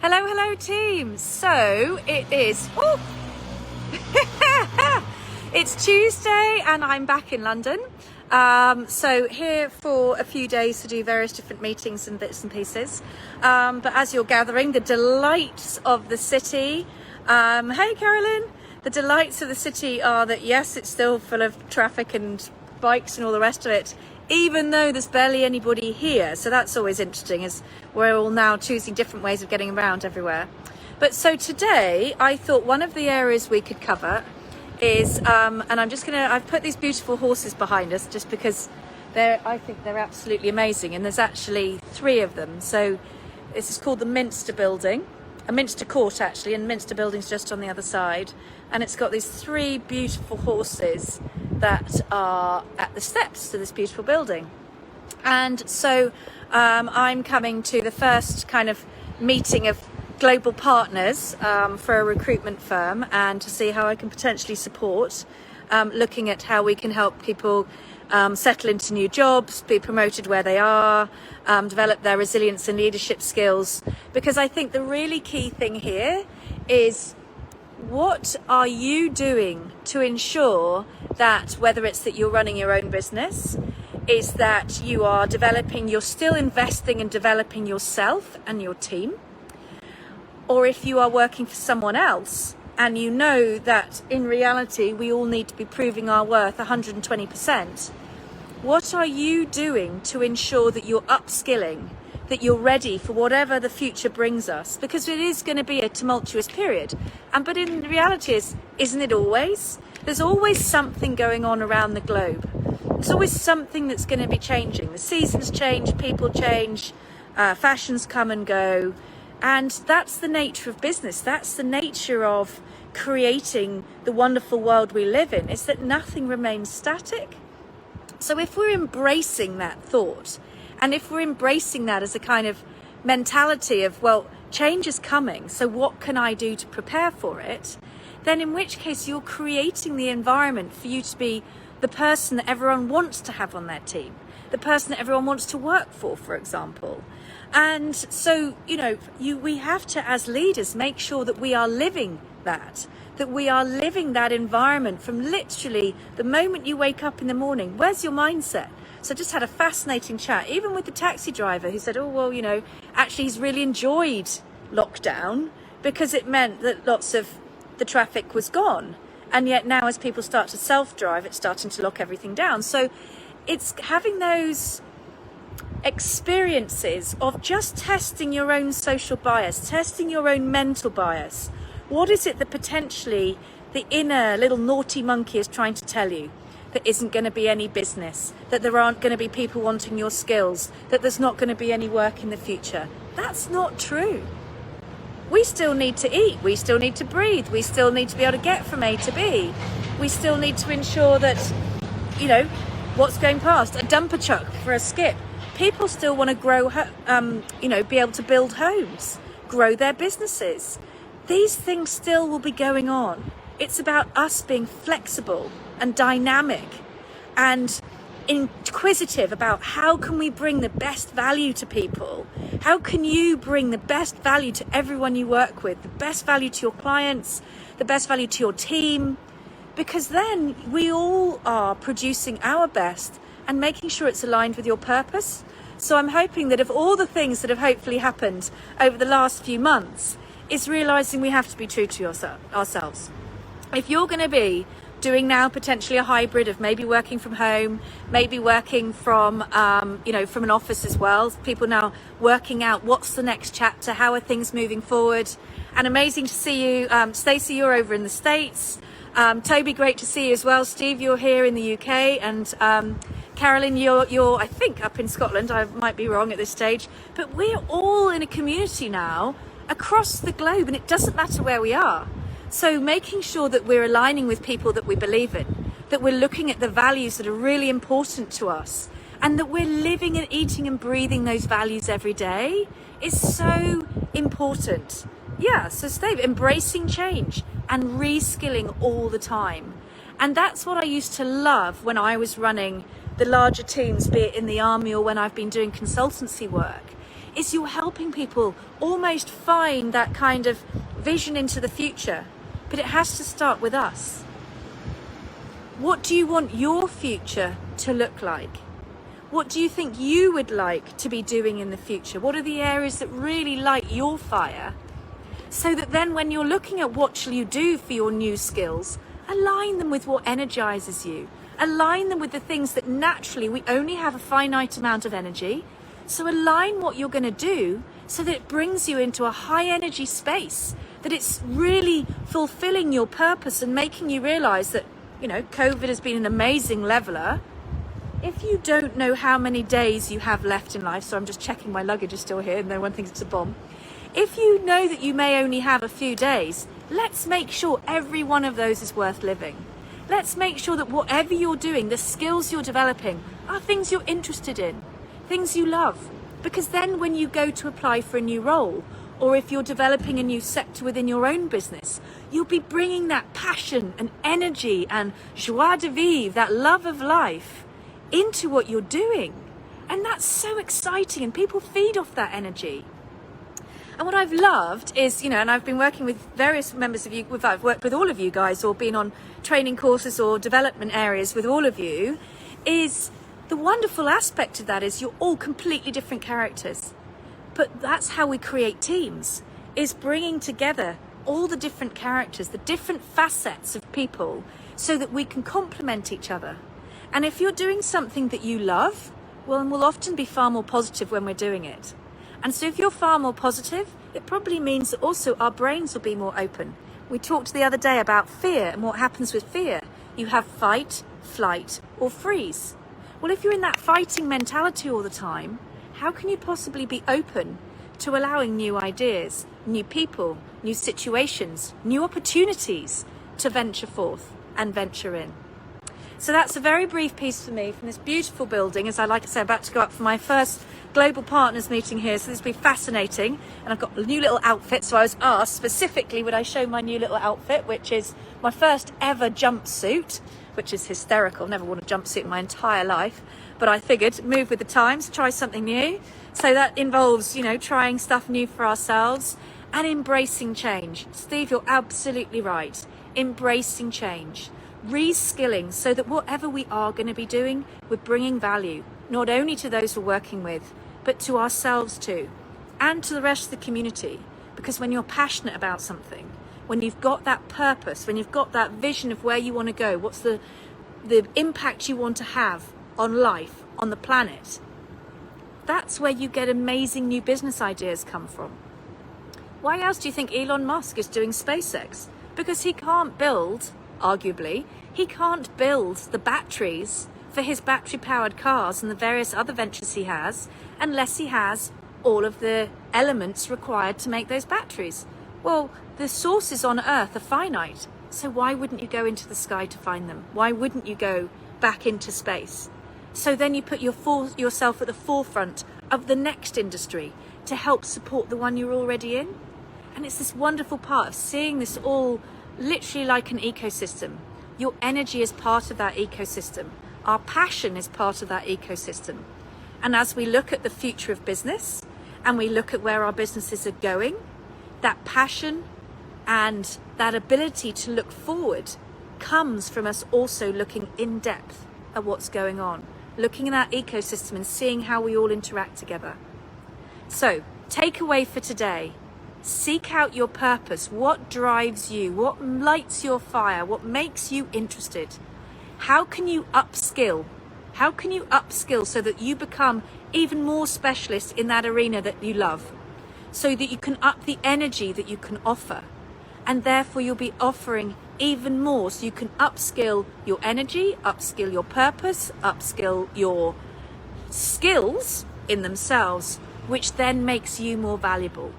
Hello, hello team. So it is, it's Tuesday and I'm back in London. So here for a few days to do various different meetings and bits and pieces. But as you're gathering, the delights of the city. Hey Carolyn, the delights of the city are that yes, it's still full of traffic and bikes and all the rest of it, even though there's barely anybody here. So that's always interesting, as we're all now choosing different ways of getting around everywhere. But so today I thought one of the areas we could cover is, and I've put these beautiful horses behind us just because I think they're absolutely amazing, and there's actually 3 of them. So this is called the Minster Building, a Minster Court actually, and Minster Building's just on the other side. And it's got these 3 beautiful horses that are at the steps to this beautiful building. And so I'm coming to the first kind of meeting of global partners for a recruitment firm, and to see how I can potentially support, looking at how we can help people settle into new jobs, be promoted where they are, develop their resilience and leadership skills. Because I think the really key thing here is, what are you doing to ensure that, whether it's that you're running your own business, is that you are developing, you're still investing and developing yourself and your team, or if you are working for someone else and you know that in reality we all need to be proving our worth 120%, what are you doing to ensure that you're upskilling, that you're ready for whatever the future brings us? Because it is going to be a tumultuous period. But in reality, isn't it always? There's always something going on around the globe. There's always something that's going to be changing. The seasons change, people change, fashions come and go. And that's the nature of business. That's the nature of creating the wonderful world we live in, is that nothing remains static. So if we're embracing that thought, and if we're embracing that as a kind of mentality of, well, change is coming, so what can I do to prepare for it? Then in which case you're creating the environment for you to be the person that everyone wants to have on their team, the person that everyone wants to work for example. And so, we have to, as leaders, make sure that we are living that we are living that environment from literally the moment you wake up in the morning. Where's your mindset? So I just had a fascinating chat, even with the taxi driver, who said, actually he's really enjoyed lockdown because it meant that lots of the traffic was gone. And yet now, as people start to self-drive, it's starting to lock everything down. So it's having those experiences of just testing your own social bias, testing your own mental bias. What is it that potentially the inner little naughty monkey is trying to tell you? That isn't going to be any business, that there aren't going to be people wanting your skills, that there's not going to be any work in the future. That's not true. We still need to eat, we still need to breathe, we still need to be able to get from A to B. We still need to ensure that, what's going past, a dumper truck for a skip. People still want to grow, be able to build homes, grow their businesses. These things still will be going on. It's about us being flexible and dynamic and inquisitive about how can we bring the best value to people? How can you bring the best value to everyone you work with, the best value to your clients, the best value to your team? Because then we all are producing our best and making sure it's aligned with your purpose. So I'm hoping that of all the things that have hopefully happened over the last few months, is realizing we have to be true to ourselves. If you're going to be doing now potentially a hybrid of maybe working from home, maybe working from, from an office as well, people now working out what's the next chapter, how are things moving forward. And amazing to see you. Stacey, you're over in the States. Toby, great to see you as well. Steve, you're here in the UK. And Carolyn, you're I think up in Scotland. I might be wrong at this stage. But we're all in a community now across the globe, and it doesn't matter where we are. So making sure that we're aligning with people that we believe in, that we're looking at the values that are really important to us, and that we're living and eating and breathing those values every day is so important. Yeah, so stay embracing change and reskilling all the time. And that's what I used to love when I was running the larger teams, be it in the army or when I've been doing consultancy work, is you're helping people almost find that kind of vision into the future. But it has to start with us. What do you want your future to look like? What do you think you would like to be doing in the future? What are the areas that really light your fire? So that then when you're looking at what shall you do for your new skills, align them with what energizes you. Align them with the things that naturally we only have a finite amount of energy. So align what you're going to do so that it brings you into a high energy space, that it's really fulfilling your purpose and making you realize that, you know, COVID has been an amazing leveler. If you don't know how many days you have left in life, so I'm just checking my luggage is still here and no one thinks it's a bomb. If you know that you may only have a few days, let's make sure every one of those is worth living. Let's make sure that whatever you're doing, the skills you're developing, are things you're interested in, things you love. Because then when you go to apply for a new role, or if you're developing a new sector within your own business, you'll be bringing that passion and energy and joie de vivre, that love of life, into what you're doing. And that's so exciting, and people feed off that energy. And what I've loved is, you know, and I've been working with various members of you, I've worked with all of you guys, or been on training courses or development areas with all of you, is the wonderful aspect of that is you're all completely different characters. But that's how we create teams, is bringing together all the different characters, the different facets of people, so that we can complement each other. And if you're doing something that you love, well, we'll often be far more positive when we're doing it. And so if you're far more positive, it probably means that also our brains will be more open. We talked the other day about fear and what happens with fear. You have fight, flight, or freeze. Well, if you're in that fighting mentality all the time, how can you possibly be open to allowing new ideas, new people, new situations, new opportunities to venture forth and venture in? So that's a very brief piece for me from this beautiful building, as I like to say, about to go up for my first global partners meeting here. So this will be fascinating. And I've got a new little outfit. So I was asked specifically, would I show my new little outfit, which is my first ever jumpsuit, which is hysterical. Never worn a jumpsuit in my entire life. But I figured move with the times, try something new. So that involves, you know, trying stuff new for ourselves and embracing change. Steve, you're absolutely right. Embracing change. Reskilling, so that whatever we are going to be doing, we're bringing value, not only to those we're working with, but to ourselves too, and to the rest of the community. Because when you're passionate about something, when you've got that purpose, when you've got that vision of where you want to go, what's the impact you want to have on life, on the planet, that's where you get amazing new business ideas come from. Why else do you think Elon Musk is doing SpaceX? Because he can't build, arguably, he can't build the batteries for his battery-powered cars and the various other ventures he has unless he has all of the elements required to make those batteries. Well, the sources on Earth are finite, so why wouldn't you go into the sky to find them? Why wouldn't you go back into space? So then you put yourself at the forefront of the next industry to help support the one you're already in. And it's this wonderful part of seeing this all literally like an ecosystem. Your energy is part of that ecosystem. Our passion is part of that ecosystem. And as we look at the future of business and we look at where our businesses are going, that passion and that ability to look forward comes from us also looking in depth at what's going on, looking at that ecosystem and seeing how we all interact together. So, takeaway for today. Seek out your purpose. What drives you? What lights your fire? What makes you interested? How can you upskill? How can you upskill so that you become even more specialist in that arena that you love? So that you can up the energy that you can offer. And therefore you'll be offering even more. So you can upskill your energy, upskill your purpose, upskill your skills in themselves, which then makes you more valuable.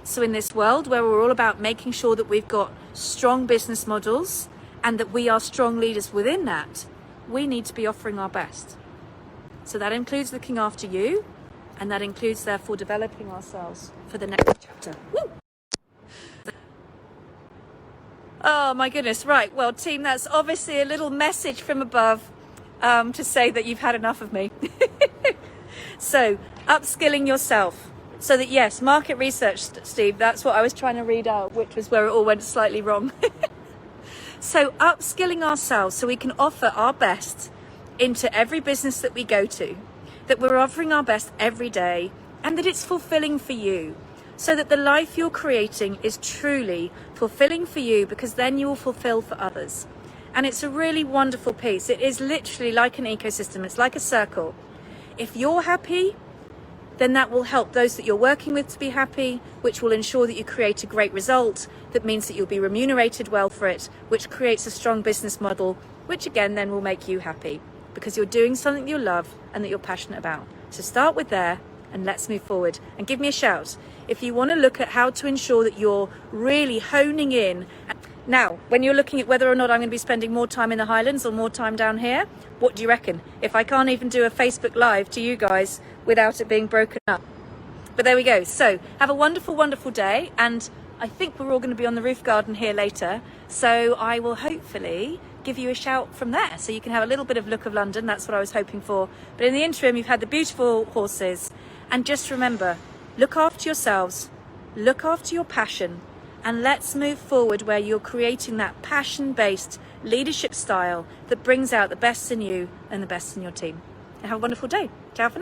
So in this world where we're all about making sure that we've got strong business models and that we are strong leaders within that, we need to be offering our best. So that includes looking after you, and that includes therefore developing ourselves for the next chapter. Woo! Oh my goodness, right. Well, team, that's obviously a little message from above to say that you've had enough of me. So, upskilling yourself. So that, yes, market research, Steve, that's what I was trying to read out, which was where it all went slightly wrong. So upskilling ourselves so we can offer our best into every business that we go to, that we're offering our best every day, and that it's fulfilling for you, so that the life you're creating is truly fulfilling for you, because then you will fulfill for others. And it's a really wonderful piece. It is literally like an ecosystem. It's like a circle. If you're happy, then that will help those that you're working with to be happy, which will ensure that you create a great result. That means that you'll be remunerated well for it, which creates a strong business model, which again then will make you happy, because you're doing something you love and that you're passionate about. So start with there, and let's move forward. And give me a shout if you want to look at how to ensure that you're really honing in. Now, when you're looking at whether or not I'm going to be spending more time in the Highlands or more time down here, what do you reckon? If I can't even do a Facebook Live to you guys without it being broken up. But there we go. So have a wonderful, wonderful day. And I think we're all going to be on the roof garden here later. So I will hopefully give you a shout from there, so you can have a little bit of look of London. That's what I was hoping for. But in the interim, you've had the beautiful horses. And just remember, look after yourselves, look after your passion, and let's move forward where you're creating that passion-based leadership style that brings out the best in you and the best in your team. And have a wonderful day. Ciao for now.